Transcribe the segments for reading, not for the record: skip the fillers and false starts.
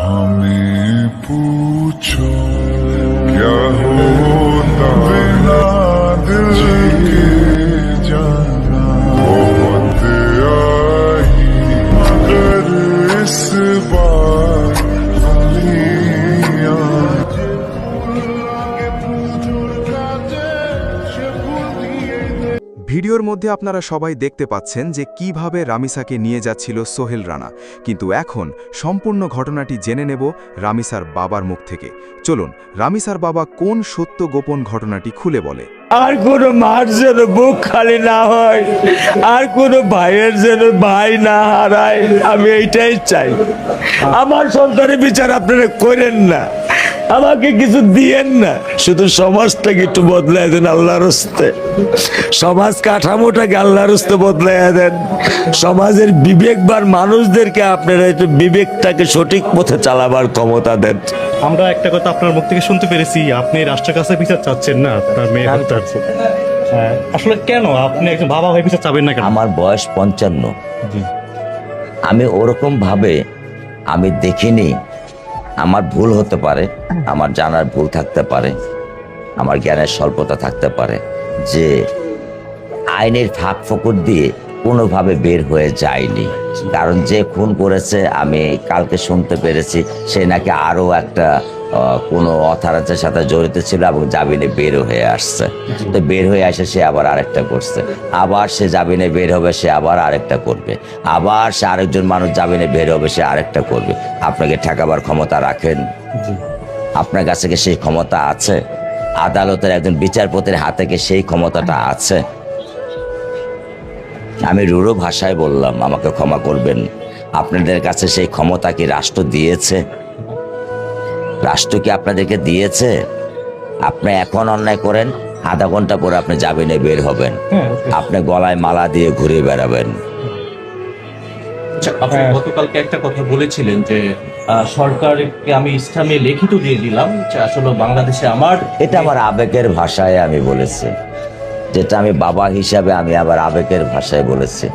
हमें पूछो क्या होता बिना दिल के जाना बहुत आई मगर इस बार ভিডিওর মধ্যে আপনারা সবাই দেখতে পাচ্ছেন যে কিভাবে রামিসাকে নিয়ে যাচ্ছিল সোহেল রানা, কিন্তু এখন সম্পূর্ণ ঘটনাটি জেনে নেব রামিসার বাবার মুখ থেকে। চলুন রামিসার বাবা কোন সত্য গোপন ঘটনাটি খুলে বলে। আর কোনো মার যেন বুক খালি না হয়, আর কোনো ভাইয়ের যেন ভাই না হারায়, আমি এইটাই চাই। আমার সন্তানের বিচার আপনারা করেন না, আমাকে কিছু দিয়েন না, শুধু সমাজটাকে একটু বদলায় দেন আল্লাহর হস্তে। সমাজ কাঠামোটাকে আল্লাহর হস্তে বদলায় দেন। সমাজের বিবেকবান মানুষদেরকে আপনারা একটু বিবেকটাকে সঠিক পথে চালাবার ক্ষমতা দেন। আমরা একটা কথা আপনার মুখ থেকে শুনতে পেরেছি, আপনি রাষ্ট্রের কাছে বিচার চাচ্ছেন না আপনার মেয়ে হত্যার। আসলে কেন আপনি একজন বাবা হয়ে বিচার চাবেন না কেন? আমার বয়স 55। আমি ওরকম ভাবে আমি দেখিনি। আমার ভুল হতে পারে, আমার জানার ভুল থাকতে পারে, আমার জ্ঞানের স্বল্পতা থাকতে পারে, যে আইনের ফাঁক ফোকর দিয়ে কোনোভাবে বের হয়ে যায়নি। কারণ যে খুন করেছে আমি কালকে শুনতে পেরেছি সে নাকি আরও একটা কোনো অথরিটির সাথে জড়িত ছিল এবং জামিনে বের হয়ে আসছে। তো বের হয়ে আসে সে আবার আরেকটা করছে, আবার সে জামিনে বের হবে সে আবার আরেকটা করবে, আবার সে আরেকজন মানুষ জামিনে বের হবে সে আরেকটা করবে। আপনাকে ঠেকাবার ক্ষমতা রাখেন? আপনার কাছে কি সেই ক্ষমতা আছে? আদালতের একজন বিচারপতির হাতে কি সেই ক্ষমতাটা আছে? আমি রূঢ় ভাষায় বললাম, আমাকে ক্ষমা করবেন। আপনাদের কাছে সেই ক্ষমতা কি রাষ্ট্র দিয়েছে? রাষ্ট্র কি আপনাদেরকে দিয়েছে? আপনি এখন অন্যায় করেন, আধা ঘন্টা পরে আপনি জামিনে বের হবেন, আপনি গলায় মালা দিয়ে ঘুরে বেড়াবেন। আপনি গতকালকে একটা কথা বলেছিলেন যে সরকারকে আমি ইসলামে লিখিত দিয়ে দিলাম যে আসলে বাংলাদেশে আমার, এটা আমার আবেগের ভাষায় আমি বলেছি, যেটা আমি বাবা হিসাবে আমি আবার আবেগের ভাষায় বলেছি।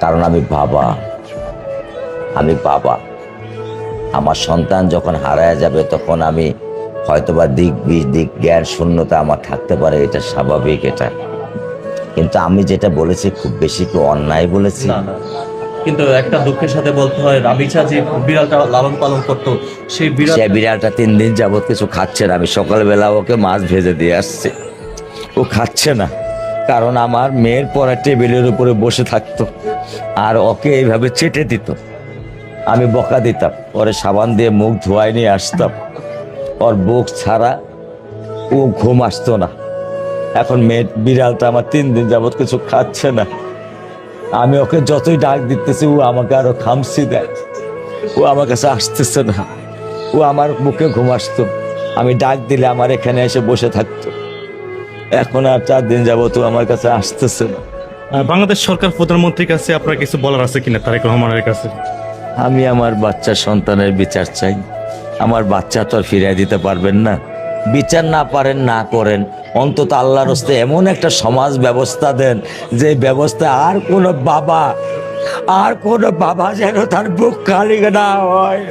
কারণ আমি বাবা, আমার সন্তান যখন হারায় যাবে তখন আমি হয়তোবা দিক জ্ঞান শূন্যতা আমার থাকতে পারে, এটা স্বাভাবিক। এটা কিন্তু আমি যেটা বলেছি খুব বেশি কি অন্যায় বলেছি? কিন্তু একটা দুঃখের সাথে বলতে হয় রামিসা যে বিড়ালটা লালন পালন করতো সেই বিড়ালটা 3 দিন যাবত কিছু খাচ্ছে না। আমি সকালবেলা ওকে মাছ ভেজে দিয়ে আসছি, ও খাচ্ছে না। কারণ আমার মেয়ের পড়া টেবিলের উপরে বসে থাকতো আর ওকে এইভাবে চেটে দিত, আমি বকা দিতাম, পরে সাবান দিয়ে মুখ ধোয়াই নিয়ে আসতাম, ওর বুক ছাড়া ও ঘুম আসতো না। এখন বিড়ালটা আমার 3 দিন যাবত কিছু খাচ্ছে না। আমি ওকে যতই ডাক দিতেছি ও আমাকে আরো খামসি দেয়, ও আমার কাছে আসতেছে না। ও আমার মুখে ঘুম আসতো, আমি ডাক দিলে আমার এখানে এসে বসে থাকতো। এখন আর 4 দিন যাবত ও আমার কাছে আসতেছে না। বাংলাদেশ সরকার প্রধানমন্ত্রীর কাছে আপনার কিছু বলার আছে কিনা তারেক রহমানের কাছে? আমি আমার বাচ্চা সন্তানের বিচার চাই। আমার বাচ্চা তো আর ফিরিয়ে দিতে পারবেন না। বিচার না পারেন না করেন, অন্তত আল্লাহর হস্তে এমন একটা সমাজ ব্যবস্থা দেন যে ব্যবস্থা আর কোনো বাবা যেন তার বুক খালি না হয়,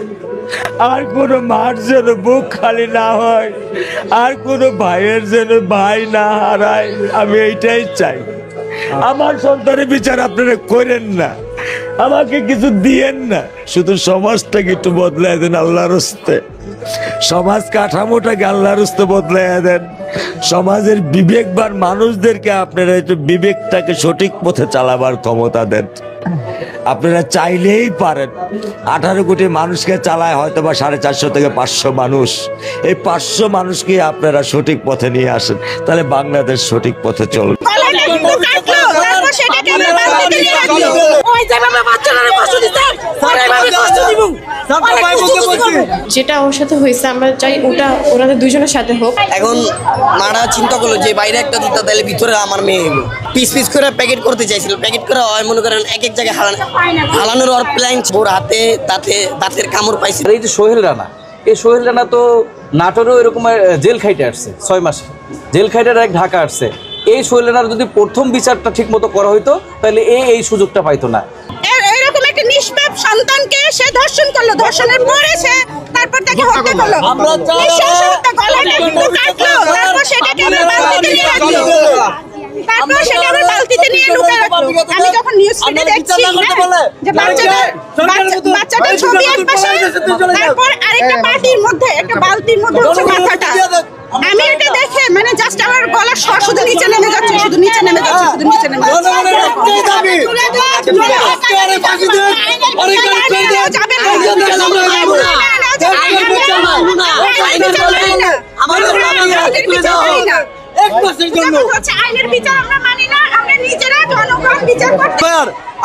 আর কোনো মার যেন বুক খালি না হয়, আর কোনো ভাইয়ের যেন ভাই না হারায়, আমি এইটাই চাই। আমার সন্তানের বিচার আপনারা করেন না, আমাকে কিছু দিয়েন না, শুধু সমাজটাকে একটু বদলায় দেন আল্লাহর হস্তে। সমাজ কাঠামোটাকে আল্লাহর হস্তে বদলায় দেন। সমাজের বিবেকবান মানুষদেরকে আপনারা একটু বিবেকটাকে সঠিক পথে চালাবার ক্ষমতা দেন। আপনারা চাইলেই পারেন। 18 কোটি মানুষকে চালায় হয়তো বা 450 থেকে 500 মানুষ। এই 500 মানুষকে আপনারা সঠিক পথে নিয়ে আসেন, তাহলে বাংলাদেশ সঠিক পথে চলবে। যেটা ওর সাথে হয়েছে আমরা চাই ওটা ওনাদের দুজনের সাথে হোক। এখন মারা চিন্তা করলো যে বাইরে একটা দিতে, তাহলে ভিতরে আমার মেয়ে এলো। পিস করে প্যাকেট করতে চাইছিল, প্যাকেট করা হয় মনে করেন এক জায়গায় হালানোর ওর প্ল্যান। ওর হাতে দাঁতের কামড় পাইছে। এই যে সোহেল রানা, এই সোহেল রানা তো নাটোরেও এরকম জেল খাইটে আসছে, 6 মাস জেল খাইটার এক ঢাকা আসছে। এই সোহেল রানার যদি প্রথম বিচারটা ঠিক মতো করা হইতো তাহলে এই সুযোগটা পাইতো না। এরকম একটা নিষ্পাপ সন্তানকে সে ধর্ষণ করলো, ধর্ষণের পরে সে তারপর তাকে হত্যা করলো। নৃশংসতা, গলাটা কিন্তু কাটলো, তারপর সেটাকে আবার বালতিতে নিয়ে রাখলো। তারপর সেটা আবার বালতিতে নিয়ে লুকিয়ে রাখলো। আমি যখন নিউজ ফিডে দেখছি যে বাচ্চাটার ছবি এক পাশে, তারপর আরেকটা পাটির মধ্যে, একটা বালতির মধ্যে হচ্ছে মাথাটা। আমি এটা দেখে মানে জাস্ট আমার গলার স্বর শুধু নিচে নেমে যাচ্ছে, শুধু নিচে নেমে যাচ্ছে, শুধু নিচে নেমে যাচ্ছে। আইনের বিচার আমরা মানি না, আমরা নিজেরা জনগণ বিচার করতে।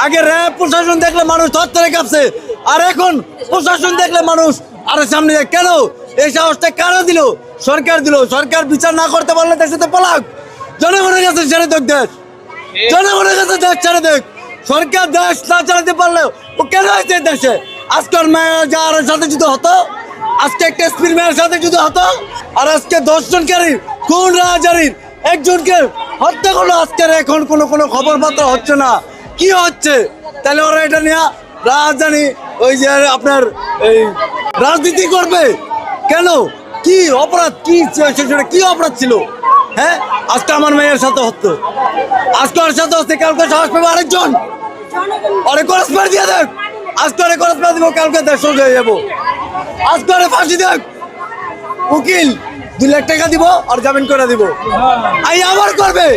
আগে র্যাব প্রশাসন দেখলে মানুষ থরথরে কাঁপছে, আর এখন প্রশাসন দেখলে মানুষ আরে সামনে কেন? এই সাহসটা কারা দিল? সরকার দিল। সরকার বিচার না করতে পারলে দেশে তো পালাক। জনগণের কাছে ছেড়ে দেখ দেশ, জনগণের কাছে দেশ ছেড়ে দেখ। সরকার দেশ না চালাতে পারলে ও কেন আছে দেশে? আজকের মেয়ের যার সাথে যদি হতো, আজকে একটা এসপির মেয়ের সাথে যদি হতো, আর আজকে 10 জনকারীর খুন রাজারির একজনকে হত্যা করলো, আজকের এখন কোনো খবর পত্র হচ্ছে না। কি হচ্ছে? তাহলে ওরা এটা নিয়ে রাজধানী ওই যে আপনার এই রাজনীতি করবে কেন? কি অপরাধ? কি অপরাধ ছিল? হ্যাঁ, আজকে আমার মেয়ের সাথে হতো, আজকে ওর সাথে হচ্ছে, কালকে সাহস পাবে আরেকজন। ওরে করসপার দিয়ে দেখ, আজকে ওরে করসপার দিব, কালকে দেশ হয়ে যাবো। আজকে ওরে ফাঁসি দেখ, উকিল 2 লাখ টাকা দিব আর জামিন করে দিব। আই আবার করবে,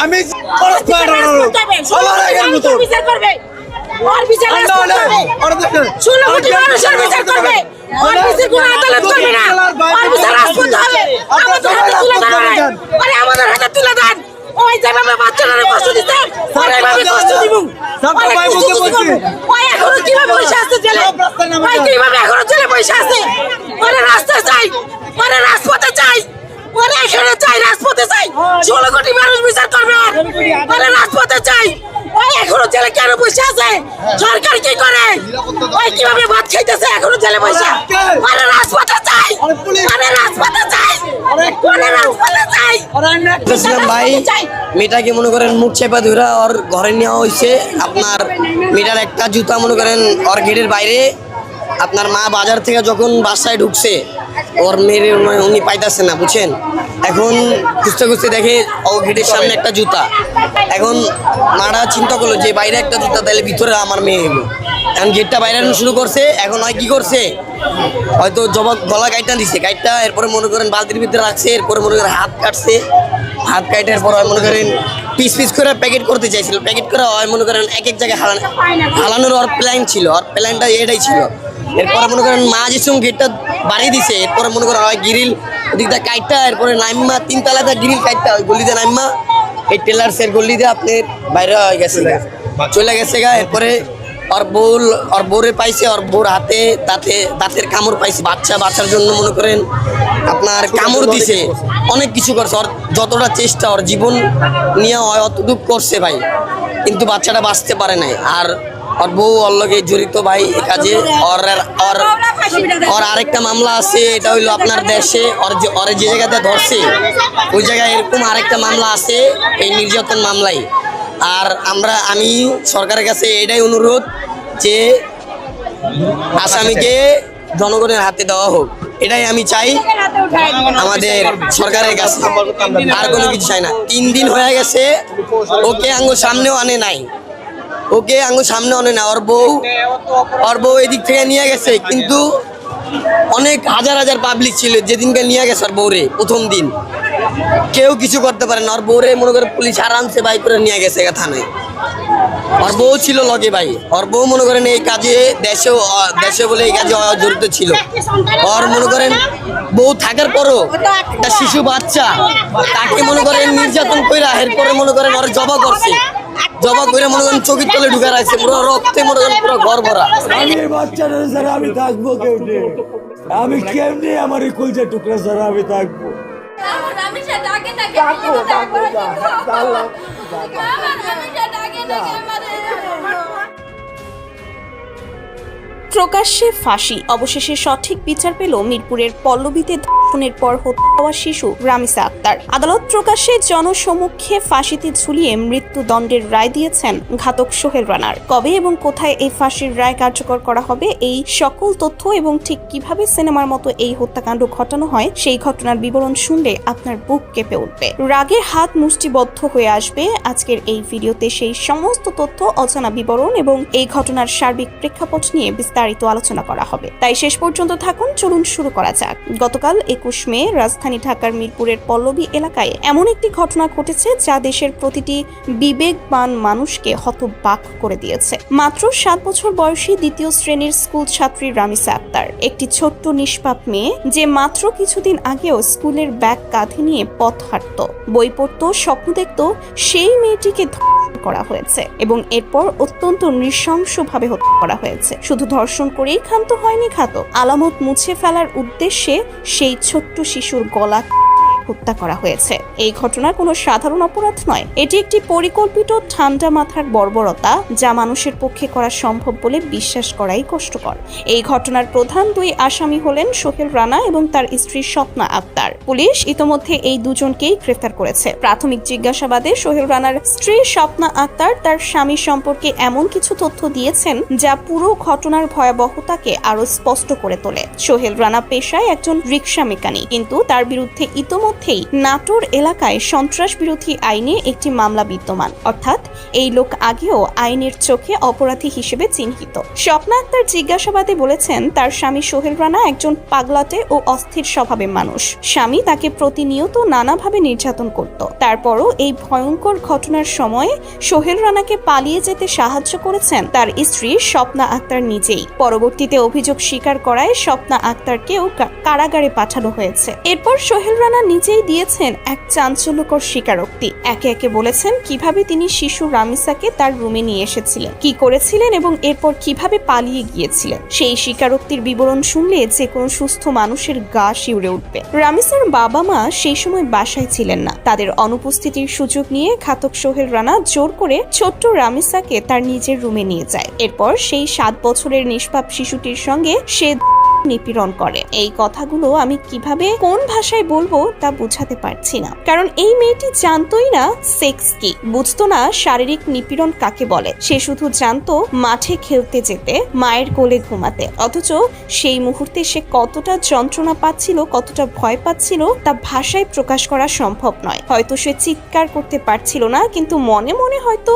আমি করসপার সবার আগের মতো ওর বিচার করবে, 16 কোটি মানুষের বিচার করবে। ওর বিচার কোন আদালত করবে না, ওর বিচার রাজপথ হবে। আমাদের হাতে তুলে দেন, আরে আমাদের হাতে তুলে দেন। ওই যেভাবে বাচ্চাদের কষ্ট দিতে, ওর এইভাবে কষ্ট দিব। ওই এখনো কিভাবে বসে আছে জেলে? ওই কিভাবে এখনো জেলে বসে আছে? ওরে রাস্তায় চাই, ওরে রাজপথে চাই, ওরে এখানে চাই, রাজপথে চাই। 16 কোটি মানুষ বিচার করবে, ওরে রাজপথে চাই। ওই এখনো জেলে কেন বসে আছে? সরকার কি করে? ওই কিভাবে ভাত খাইতেছে এখনো জেলে বসে? ওরে রাজপথে চাই, ওরে রাজপথে চাই, ওরে রাজপথে চাই। ভাই মেয়েটাকে মনে করেন মুখ চেপা ধরা ওর ঘরে নেওয়া হয়েছে। আপনার মেয়েটার একটা জুতা মনে করেন ওর গেটের বাইরে। আপনার মা বাজার থেকে যখন বাসায় ঢুকছে, ওর মেয়ের উনি পাইতেছে না, বুঝছেন? এখন খুঁজতে খুঁজতে দেখে ও গেটের সামনে একটা জুতা। এখন মারা চিন্তা করলো যে বাইরে একটা জুতা, তাহলে ভিতরে আমার মেয়ে এলো। এখন গেটটা বাইরে শুরু করছে। এখন হয় কি করছে, হয়তো জবাব গলা গাইটটা দিছে, গাইটটা এরপরে মনে করেন বালতির ভিতরে রাখছে। এরপরে মনে করেন হাত কাটছে, হাত কাটার পর মনে করেন পিস করে প্যাকেট করতে চাইছিল। প্যাকেট করা হয় মনে করেন এক জায়গায় হালানোর ওর প্ল্যান ছিল, ওর প্ল্যানটা এটাই ছিল। এরপরে মনে করেন মা যেসব গেটটা বাড়িয়ে দিছে, এরপরে মনে করেন হয় গ্রিল ওদিকটা কাইটটা, এরপরে নাইম্মা 3 তলাতে গ্রিল কাইটটা ওই গলিতে নাইম্মা এই টেলার্সের গলিতে আপনার বাইরে হয়ে গেছে, চলে গেছে গা। এরপরে ওর বউরে পাইছে, ওর বউর হাতে দাঁতের কামড় পাইছে। বাচ্চার জন্য মনে করেন আপনার কামড় দিছে, অনেক কিছু করছে। ওর যতটা চেষ্টা ওর জীবন নিয়ে হয় অতটুকু করছে ভাই, কিন্তু বাচ্চাটা বাঁচতে পারে নাই। আর ওর বউ ওর লগে জড়িত ভাই এই কাজে। ওর আরেকটা মামলা আছে, এটা হইলো আপনার দেশে ওর যে জায়গাতে ধরছে ওই জায়গায় এরকম আরেকটা মামলা আছে, এই নির্যাতন মামলাই। আর আমি সরকারের কাছে এটাই অনুরোধ যে আসামিকে জনগণের হাতে দেওয়া হোক, এটাই আমি চাই আমাদের সরকারের কাছে। আর কোনো কিছু চাই না। 3 দিন হয়ে গেছে, ওকে আঙ্গুর সামনেও আনে নাই, ওর বউ এদিক থেকে নিয়ে গেছে। কিন্তু অনেক হাজার পাবলিক ছিল যেদিনকে নিয়ে গেছে ওর বউরে। প্রথম দিন কেউ কিছু করতে পারে না। ওর বউরে মনে করে পুলিশ আরামসে বাইক করে নিয়ে গেছে থানায়। ওর বউ ছিল লগে ভাই, ওর বউ মনে করেন এই কাজে দেশে বলে এই কাজে জড়িত ছিল। ওর মনে করেন বউ থাকার পরও একটা শিশু বাচ্চা তাকে মনে করেন নির্যাতন কইরা এরপরে মনে করেন ওর জবা করছে, জবা করে মনে করেন চোখের তলে ঢুকে রাখছে, পুরো রক্তে মনে করেন পুরো ঘর ভরা। আমি থাকবো কেমনে? আমি কেমনে আমার কলজা টুকরা ছাড়া আমি থাকবো? প্রকাশ্যে ফাঁসি, অবশেষে সঠিক বিচার পেল মিরপুরের পল্লবীতে ধর্ষণের পর হত্যা হওয়া শিশু রামিসা আক্তার। আদালত প্রকাশ্যে জনসমক্ষে ফাঁসিতে ঝুলিয়ে মৃত্যুদণ্ডের রায় দিয়েছেন ঘাতক সোহেল রানার। কবে এবং কোথায় এই ফাঁসির রায় কার্যকর করা হবে, এই সকল তথ্য এবং ঠিক কিভাবে সিনেমার মতো এই হত্যাকাণ্ড ঘটানো হয় সেই ঘটনার বিবরণ শুনলে আপনার বুক কেঁপে উঠবে, রাগের হাত মুষ্টিবদ্ধ হয়ে আসবে। আজকের এই ভিডিওতে সেই সমস্ত তথ্য, অজানা বিবরণ এবং এই ঘটনার সার্বিক প্রেক্ষাপট নিয়ে বিস্তারিত আলোচনা করা হবে। তাই শেষ পর্যন্ত থাকুন। চলুন শুরু করা যাক। গতকাল 21 মে রাজধানী ঢাকার মিরপুরের পল্লবী এলাকায় এমন একটি ঘটনা ঘটেছে যা দেশের প্রতিটি বিবেকবান মানুষকে হতবাক করে দিয়েছে। মাত্র 7 বছর বয়সী দ্বিতীয় শ্রেণীর স্কুল ছাত্রী রামিসা আক্তার, একটি ছোট্ট নিষ্পাপ মেয়ে যে মাত্র কিছুদিন আগেও স্কুলের ব্যাগ কাঁধে নিয়ে পথ হাঁটত, বই পড়ত, স্বপ্ন দেখত, সেই মেয়েটিকে ধর্ষণ করা হয়েছে এবং এরপর অত্যন্ত নৃশংসভাবে হত্যা করা হয়েছে। শুধু ধর্ষণ করেই ক্ষান্ত হয়নি ঘাতক, আলামত মুছে ফেলার উদ্দেশ্যে সেই ছোট্ট শিশুর গলা হত্যা করা হয়েছে। এই ঘটনা কোনো সাধারণ অপরাধ নয়, এটি একটি পরিকল্পিত ঠান্ডা মাথার বর্বরতা যা মানুষের পক্ষে করা সম্ভব বলে বিশ্বাস করাই কষ্টকর। এই ঘটনার প্রধান 2 আসামি হলেন সোহেল রানা এবং তার স্ত্রী স্বপ্না আক্তার। পুলিশ ইতোমধ্যে এই দুজনকেই গ্রেফতার করেছে। প্রাথমিক জিজ্ঞাসাবাদে সোহেল রানার স্ত্রী স্বপ্না আক্তার তার স্বামী সম্পর্কে এমন কিছু তথ্য দিয়েছেন যা পুরো ঘটনার ভয়াবহতাকে আরো স্পষ্ট করে তোলে। সোহেল রানা পেশায় একজন রিকশা মেকানিক, কিন্তু তার বিরুদ্ধে ইতোমধ্যে নাটোর এলাকায় সন্ত্রাস বিরোধী আইনে একটি মামলা বিদ্যমান, অর্থাৎ এই লোক আগেও আইনের চোখে অপরাধী হিসেবে চিহ্নিত। স্বপ্না আক্তার জিজ্ঞাসাবাদে বলেছেন তার স্বামী সোহেল রানা একজন পাগলাটে ও অস্থির স্বভাবের মানুষ। স্বামী তাকে প্রতিনিয়ত নানাভাবে নির্যাতন করত। তারপরও এই ভয়ঙ্কর ঘটনার সময় সোহেল রানাকে পালিয়ে যেতে সাহায্য করেছেন তার স্ত্রী স্বপ্না আক্তার নিজেই। পরবর্তীতে অভিযোগ স্বীকার করায় স্বপ্না আক্তারকেও কারাগারে পাঠানো হয়েছে। এরপর সোহেল রানা নিজেই দিয়েছেন এক চাঞ্চল্যকর স্বীকারোক্তি। একে একে বলেছেন কিভাবে তিনি শিশু রামিসাকে তার রুমে নিয়ে এসেছিলেন, কি করেছিলেন এবং এরপর কিভাবে পালিয়ে গিয়েছিলেন। সেই স্বীকারোক্তির বিবরণ শুনলে যে কোনো সুস্থ মানুষের গা শিউরে উঠবে। রামিসার বাবা মা সেই সময় বাসায় ছিলেন না। তাদের অনুপস্থিতির সুযোগ নিয়ে ঘাতক সোহেল রানা জোর করে ছোট্ট রামিসাকে তার নিজের রুমে নিয়ে যায়। এরপর সেই 7 বছরের নিষ্পাপ শিশুটির সঙ্গে সে নিপীড়ন করে। এই কথাগুলো আমি কিভাবে কোন ভাষায় বলবো তা বুঝাতে পারছি না, কারণ এই মেয়েটি জানতোই না সেক্স কি, বুঝতো না শারীরিক নিপীড়ন কাকে বলে। সে শুধু জানতো মাঠে খেলতে যেতে, মায়ের কোলে ঘুমাতে। অথচ সেই মুহূর্তে সে কতটা যন্ত্রণা পাচ্ছিল, কতটা ভয় পাচ্ছিল তা ভাষায় প্রকাশ করা সম্ভব নয়। হয়তো সে চিৎকার করতে পারছিল না, কিন্তু মনে মনে হয়তো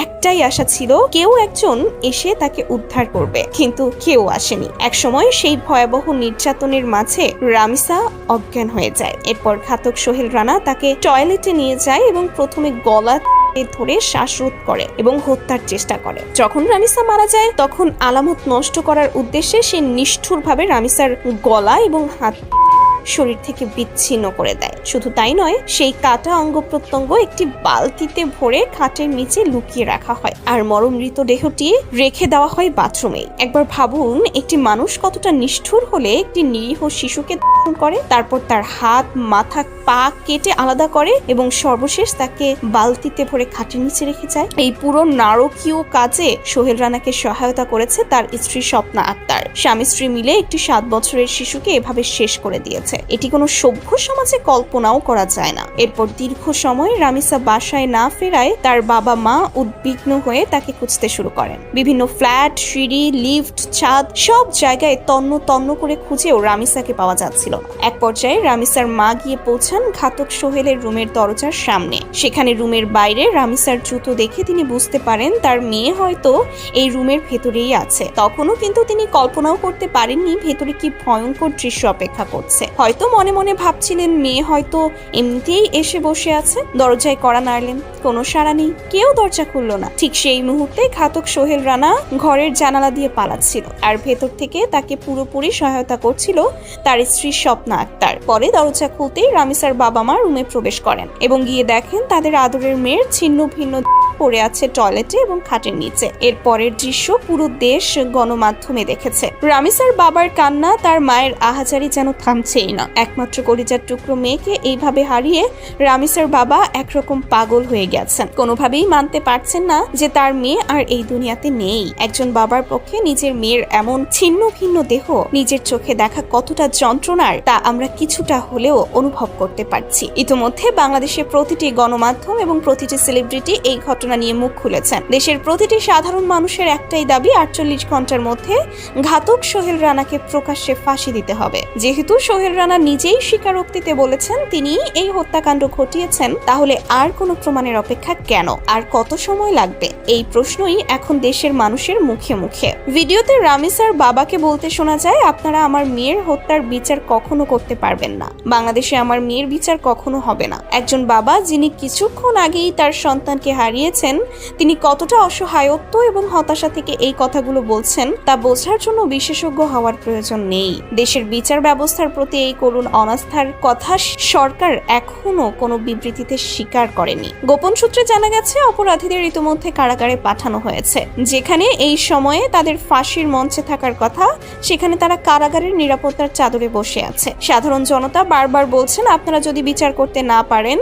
একটাই আশা ছিল কেউ একজন এসে তাকে উদ্ধার করবে, কিন্তু কেউ আসেনি। একসময় সেই ভয়াবহ নির্যাতনের মাঝে রামিসা অজ্ঞান হয়ে যায়। এরপর ঘাতক সোহেল রানা তাকে টয়লেটে নিয়ে যায় এবং প্রথমে গলা ধরে শ্বাসরোধ করে এবং হত্যার চেষ্টা করে। যখন রামিসা মারা যায় তখন আলামত নষ্ট করার উদ্দেশ্যে সে নিষ্ঠুরভাবে রামিসার গলা এবং হাত শরীর থেকে বিচ্ছিন্ন করে দেয়। শুধু তাই নয়, সেই কাটা অঙ্গ প্রত্যঙ্গ একটি বালতিতে ভরে খাটের নিচে লুকিয়ে রাখা হয় আর মরণ মৃতদেহটি রেখে দেওয়া হয় বাথরুমে। একবার ভাবুন, একটি মানুষ কতটা নিষ্ঠুর হলে একটি নিরীহ শিশুকে ধর্ষণ করে, তারপর তার হাত, মাথা, পা কেটে আলাদা করে এবং সর্বশেষ তাকে বালতিতে ভরে খাটের নিচে রেখে যায়। এই পুরো নারকীয় কাজে সোহেল রানাকে সহায়তা করেছে তার স্ত্রী স্বপ্না আক্তার। স্বামী স্ত্রী মিলে একটি 7 বছরের শিশুকে এভাবে শেষ করে দিয়েছে। এটি কোনো সভ্য সমাজে কল্পনাও করা যায় না। এরপর দীর্ঘ সময় রামিসা বাসায় না ফেরায় তার বাবা মা উদ্বিগ্ন হয়ে তাকে খুঁজতে শুরু করেন। বিভিন্ন ফ্ল্যাট, সিঁড়ি, লিফট, ছাদ সব জায়গায় তন্ন তন্ন করে খুঁজেও রামিসাকে পাওয়া যাচ্ছিল না। এক পর্যায়ে রামিসার মা গিয়ে পৌঁছান ঘাতক সোহেলের রুমের দরজার সামনে। সেখানে রুমের বাইরে রামিসার জুতো দেখে তিনি বুঝতে পারেন তার মেয়ে হয়তো এই রুমের ভেতরেই আছে। তখনও কিন্তু তিনি কল্পনাও করতে পারেননি ভেতরে কি ভয়ঙ্কর দৃশ্য অপেক্ষা করছে। হয়তো মনে মনে ভাবছিলেন মেয়ে হয়তো এমনিতেই এসে বসে আছে। দরজায় কড়া নাড়লেন, কোনো সাড়া নেই, কেউ দরজা খুলল না। ঠিক সেই মুহূর্তে ঘাতক সোহেল রানা ঘরের জানালা দিয়ে পালাচ্ছিল আর ভেতর থেকে তাকে পুরোপুরি সহায়তা করছিল তার স্ত্রী স্বপ্না আক্তার। পরে দরজা খুলতেই রামিসার বাবা মা রুমে প্রবেশ করেন এবং গিয়ে দেখেন তাদের আদরের মেয়ের ছিন্ন ভিন্ন পড়ে আছে টয়লেটে এবং খাটের নিচে। এর পরের দৃশ্য পুরো দেশ গণমাধ্যমে দেখেছে। রামিসার বাবার কান্না, তার মায়ের আহাজারি যেন থামছেই না। একমাত্র কলিজার টুকরো মেয়েকে এইভাবে হারিয়ে রামিসার বাবা একরকম পাগল হয়ে গেছেন। কোনোভাবেই মানতে পারছেন না যে তার মেয়ে আর এই দুনিয়াতে নেই। একজন বাবার পক্ষে নিজের মেয়ের এমন ছিন্ন ভিন্ন দেহ নিজের চোখে দেখা কতটা যন্ত্রণার তা আমরা কিছুটা হলেও অনুভব করতে পারছি। ইতিমধ্যে বাংলাদেশের প্রতিটি গণমাধ্যম এবং প্রতিটি সেলিব্রিটি এই ঘটনা নিয়ে মুখ খুলেছেন। দেশের প্রতিটি সাধারণ মানুষের একটাই দাবি, 48 ঘন্টার মধ্যে ঘাতক সোহেল রানাকে প্রকাশ্যে ফাঁসি দিতে হবে। যেহেতু সোহেল রানা নিজেই স্বীকারোক্তিতে বলেছেন তিনি এই হত্যাকাণ্ড ঘটিয়েছেন, তাহলে আর কোনো প্রমাণের অপেক্ষা কেন? আর কত সময় লাগবে? এই প্রশ্নই এখন দেশের মানুষের মুখে মুখে। ভিডিওতে রামিসার বাবাকে বলতে শোনা যায়, আপনারা আমার মেয়ের হত্যার বিচার কখনো করতে পারবেন না। বাংলাদেশে আমার মেয়ের বিচার কখনো হবে না। একজন বাবা যিনি কিছুক্ষণ আগেই তার সন্তানকে হারিয়েছেন, তিনি কতটা অসহায়ত্ব এবং হতাশা থেকে এই কথাগুলো বলছেন তা বোঝার জন্য বিশেষজ্ঞ হওয়ার প্রয়োজন নেই। দেশের বিচার ব্যবস্থার প্রতি এই করুণ অনাস্থার কথা সরকার এখনো কোনো বিবৃতিতে স্বীকার করেনি। গোপন সূত্রে জানা গেছে, অপরাধীদের ইতিমধ্যে কারাগারে পাঠানো হয়েছে। যেখানে এই সময়ে তাদের ফাঁসির মঞ্চে থাকার কথা, সেখানে তারা কারাগারের নিরাপত্তার চাদরে বসে আছে। সাধারণ জনতা বারবার বলছেন, আপনারা যদি বিচার করতে না পারেন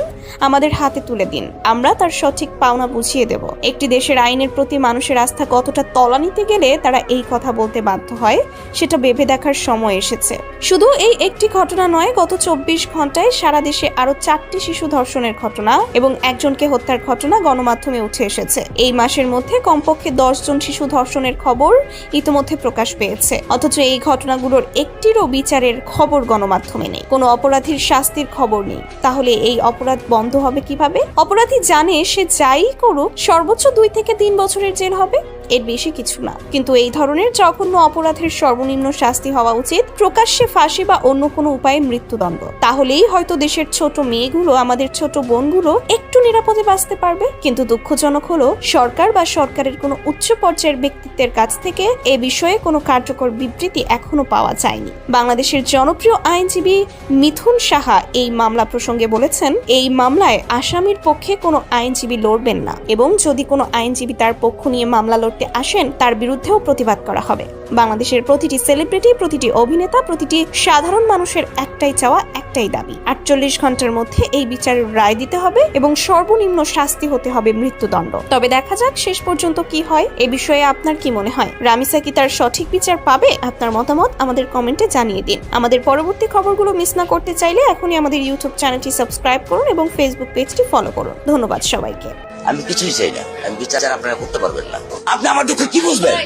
আমাদের হাতে তুলে দিন, আমরা তার সঠিক পাওনা বুঝিয়ে দেব। একটি দেশের আইনের প্রতি মানুষের আস্থা কতটা তলানিতে গেলে তারা এই কথা বলতে বাধ্য হয়, সেটা ভেবে দেখার সময় এসেছে। শুধু এই একটি ঘটনা নয়, গত 24 ঘন্টায় সারা দেশে আরো 4টি শিশু ধর্ষণের ঘটনা এবং একজনকে হত্যার ঘটনা গণমাধ্যমে উঠে এসেছে। এই মাসের মধ্যে কমপক্ষে 10 জন শিশু ধর্ষণের খবর ইতিমধ্যে প্রকাশ পেয়েছে। অথচ এই ঘটনাগুলোর একটিরও বিচারের খবর গণমাধ্যমে নেই। কোনো অপরাধীর শাস্তির খবর নেই। তাহলে এই অপরাধ বন্ধ হবে কিভাবে? অপরাধী জানে সে যাই করুক সর্বোচ্চ 2 থেকে 3 বছরের জেল হবে, এর বেশি কিছু না। কিন্তু এই ধরনের জঘন্য অপরাধের সর্বনিম্ন শাস্তি হওয়া উচিত প্রকাশ্যে ফাঁসি বা অন্য কোনো উপায়ে মৃত্যুদণ্ড। তাহলেই হয়তো দেশের ছোট মেয়েগুলো, আমাদের ছোট বোনগুলো একটু নিরাপদে বাঁচতে পারবে। কিন্তু দুঃখজনক হলো, সরকার বা সরকারের কোনো উচ্চ পর্যায়ের ব্যক্তিত্বের কাছ থেকে এ বিষয়ে কোনো কার্যকর বিবৃতি এখনো পাওয়া যায়নি। বাংলাদেশের জনপ্রিয় আইনজীবী মিথুন সাহা এই মামলা প্রসঙ্গে বলেছেন, এই মামলায় আসামির পক্ষে কোনো আইনজীবী লড়বেন না এবং যদি কোনো আইনজীবী তার পক্ষ নিয়ে মামলা লড়তে আসেন তার বিরুদ্ধেও প্রতিবাদ করা হবে। বাংলাদেশের প্রতিটি সেলিব্রিটি, প্রতিটি অভিনেতা, প্রতিটি সাধারণ মানুষের একটাই চাওয়া, একটাই দাবি, 48 ঘন্টার মধ্যে এই বিচারের রায় দিতে হবে এবং সর্বনিম্ন শাস্তি হতে হবে মৃত্যুদণ্ড। তবে দেখা যাক শেষ পর্যন্ত কি হয়। এ বিষয়ে আপনার কি মনে হয়? রামিসা কি তার সঠিক বিচার পাবে? আপনার মতামত আমাদের কমেন্টে জানিয়ে দিন। আমাদের পরবর্তী খবরগুলো মিস না করতে চাইলে এখনই আমাদের ইউটিউব চ্যানেলটি সাবস্ক্রাইব করুন এবং ফেসবুক পেজটি ফলো করুন। ধন্যবাদ সবাইকে। আমি কিছুই চাই না, আমি বিচার আপনারা করতে পারবেন না। আপনি আমার দুঃখ কি বুঝবেন?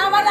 আমার